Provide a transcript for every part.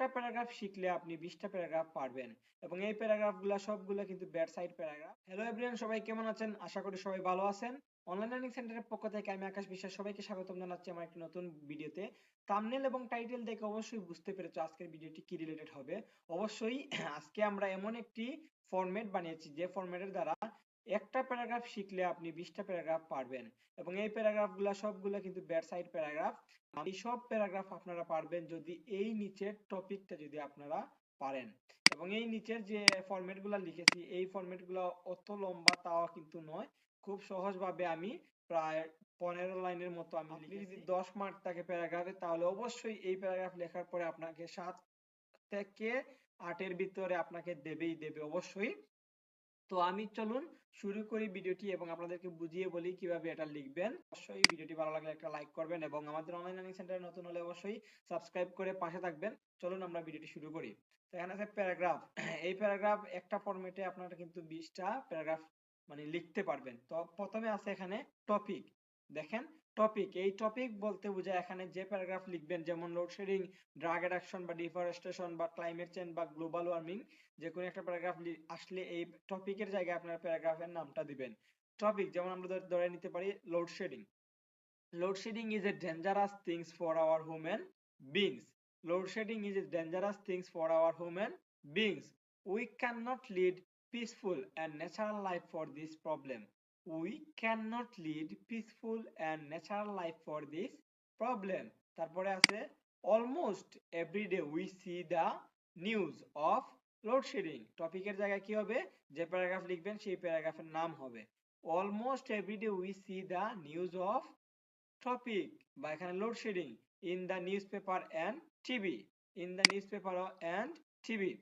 একটা প্যারাগ্রাফ শিখলে আপনি 20টা প্যারাগ্রাফ পারবেন এবং এই প্যারাগ্রাফগুলো সবগুলো কিন্তু bad side paragraph. Hello everyone, সবাই কেমন আছেন? আশা করি সবাই ভালো আছেন। অনলাইন লার্নিং সেন্টারের পক্ষ থেকে আমি আকাশ বিশ্বাস সবাইকে স্বাগতম জানাচ্ছি আমার একটি নতুন ভিডিওতে। থাম্বনেল এবং টাইটেল দেখে অবশ্যই বুঝতে পেরেছো আজকের ভিডিওটি কি রিলেটেড হবে। অবশ্যই আজকে আমরা এমন একটি ফরম্যাট বানিয়েছি যে ফরম্যাটের দ্বারা একটা প্যারাগ্রাফ শিখলে আপনি 20টা প্যারাগ্রাফ পারবেন এবং এই প্যারাগ্রাফগুলো সবগুলো কিন্তু ব্যাড সাইড প্যারাগ্রাফ। এই সব প্যারাগ্রাফ আপনারা পারবেন যদি এই নিচের টপিকটা যদি আপনারা পারেন। এবং এই নিচের যে ফরম্যাটগুলো লিখেছি এই ফরম্যাটগুলো অত লম্বা তাও কিন্তু নয়, খুব সহজভাবে আমি প্রায় 15 লাইনের মতো আমি লিখেছি। যদি 10 মার্ক থাকে প্যারাগ্রাফে তাহলে অবশ্যই এই প্যারাগ্রাফ লেখার পরে আপনাকে 7 থেকে 8-এর ভিতরে আপনাকে দেবেই দেবে অবশ্যই। তো আমি চলুন শুরু করি ভিডিওটি এবং আপনাদেরকে বুঝিয়ে বলি কিভাবে এটা লিখবেন। অবশ্যই ভিডিওটি ভালো লাগলে একটা লাইক করবেন এবং আমাদের অনলাইন লার্নিং সেন্টারে নতুন হলে অবশ্যই সাবস্ক্রাইব করে পাশে থাকবেন। চলুন আমরা ভিডিওটি শুরু করি। তো এখানে আছে প্যারাগ্রাফ। এই প্যারাগ্রাফ একটা ফরম্যাটে আপনারা কিন্তু 20টা প্যারাগ্রাফ মানে লিখতে পারবেন। তো প্রথমে আছে এখানে টপিক। দেখেন টপিক, এই টপিক বলতে বোঝায় এখানে যে প্যারাগ্রাফ লিখবেন, যেমন লোডশেডিং, ড্রাগ অ্যাডাকশন বা ডিফরেস্টেশন বা ক্লাইমেট চেঞ্জ বা গ্লোবাল ওয়ার্মিং, যে কোনো একটা প্যারাগ্রাফ আসলে এই টপিকের জায়গায় আপনার প্যারাগ্রাফের নামটা দিবেন। টপিক যেমন আমরা ধরে নিতে পারি load shedding. Load shedding is a dangerous things for our human beings. Load shedding is a dangerous things for our human beings. We cannot lead peaceful and natural life for this problem. We cannot lead peaceful and natural life for this problem. তারপরে আছে almost every day we see the news of load shedding. টপিকের জায়গায় কি হবে, যে paragraph লিখবেন সেই প্যারাগ্রাফের নাম হবে almost everyday we see the news of topic বা এখানে load shedding in the news paper and TV. In the news paper and TV.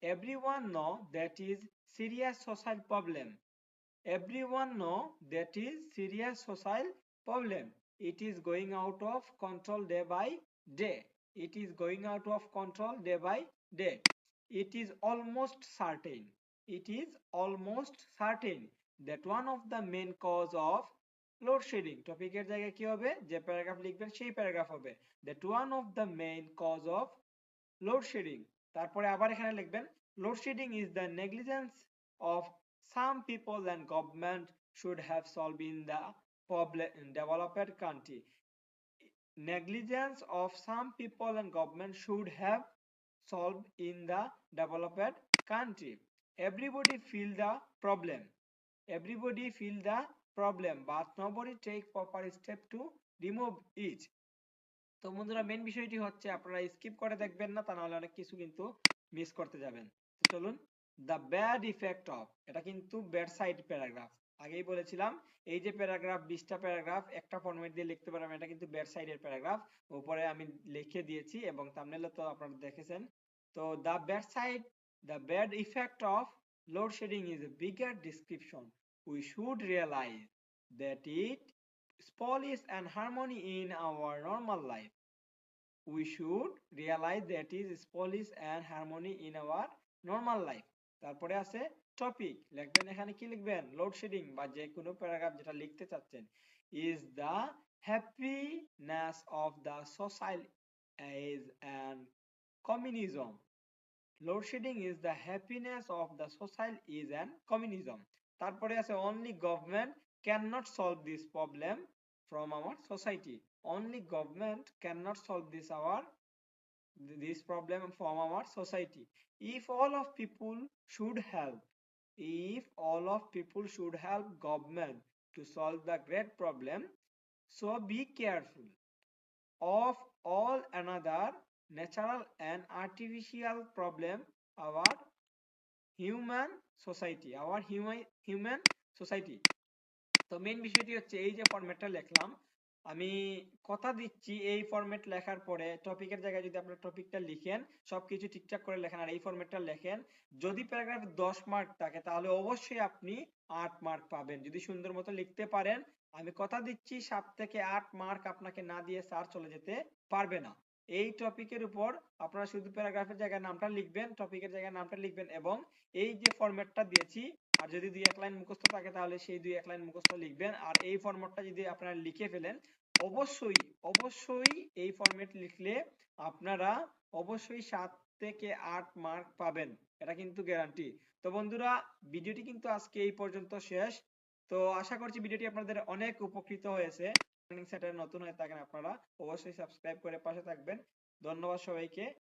Everyone know that is serious social problem. Everyone know that is serious social problem. It is going out of control day by day. It is going out of control day by day. It is almost certain. It is almost certain that one of the main cause of load-shedding. টপিকের জায়গায় কি হবে, যে paragraph লিখবেন সেই paragraph হবে that one of the main cause of load shedding. তারপরে আবার এখানে লিখবেন load shedding is the negligence of some people and government should have solved in the problem in developed country. Negligence of some people and government should have solved in the developed country. Everybody feel the problem. Everybody feel the problem but nobody take proper step to remove it. তো বন্ধুরা main বিষয়টি হচ্ছে আপনারা skip করে দেখবেন না, তা নাহলে অনেক কিছু কিন্তু মিস করতে যাবেন। তো চলুন, দ্য ব্যাড ইফেক্ট অফ, এটা কিন্তু ব্যাড সাইড প্যারাগ্রাফ। আগেই বলেছিলাম এই যে প্যারাগ্রাফ 20টা প্যারাগ্রাফ একটা ফরম্যাট দিয়ে লিখতে পারবেন, এটা কিন্তু ব্যাড সাইডের প্যারাগ্রাফ। উপরে আমি লিখে দিয়েছি এবং থাম্বনেলে তো আপনারা দেখেছেন। তো the bad effect of load shedding is a bigger description. We should realise that it spoils and harmony in our normal life. We should realize that is spoils and harmony in our normal life. তারপরে আছে topic, লিখবেন এখানে কি লিখবেন, load shedding বা যে কোনো paragraph যেটা লিখতে চাচ্ছেন, is the happiness of the social is and communism. Load shedding is the happiness of the social is and communism. তারপরে আছে only government cannot solve this problem from our society. Only government cannot solve this problem from our society. If all of people should help, if all of people should help government to solve the great problem, so be careful of all another natural and artificial problem our human society, our human society. তো main বিষয়টি হচ্ছে এই যে ফরম্যাটটা লিখলাম, আমি কথা দিচ্ছি এই ফরম্যাট লেখার পরে টপিকের জায়গায় যদি আপনার টপিকটা লিখেন, সবকিছু ঠিকঠাক করে লেখেন আর এই ফরম্যাটটা লেখেন, যদি প্যারাগ্রাফে 10 মার্ক থাকে তাহলে অবশ্যই আপনি 8 মার্ক পাবেন যদি সুন্দর মতো লিখতে পারেন। আমি কথা দিচ্ছি 7 থেকে 8 মার্ক আপনাকে না দিয়ে স্যার চলে যেতে পারবে না। এই টপিকের উপর আপনারা শুধু প্যারাগ্রাফের জায়গায় নামটা লিখবেন, টপিকের জায়গায় নামটা লিখবেন এবং এই যে ফরম্যাটটা দিয়েছি, আর যদি 2-1 লাইন মুখস্থ থাকে তাহলে সেই 2-1 লাইন মুখস্থ লিখবেন। আর এই ফরম্যাটটা যদি আপনারা লিখে ফেলেন, অবশ্যই এই ফরম্যাট লিখলে আপনারা অবশ্যই 7 থেকে 8 মার্ক পাবেন, এটা কিন্তু গ্যারান্টি। তো বন্ধুরা, ভিডিওটি কিন্তু আজকে এই পর্যন্ত শেষ। তো আশা করছি ভিডিওটি আপনাদের অনেক উপকৃত হয়েছে। লার্নিং সেন্টারে নতুন হয়ে থাকেন আপনারা অবশ্যই সাবস্ক্রাইব করে পাশে থাকবেন। ধন্যবাদ সবাইকে।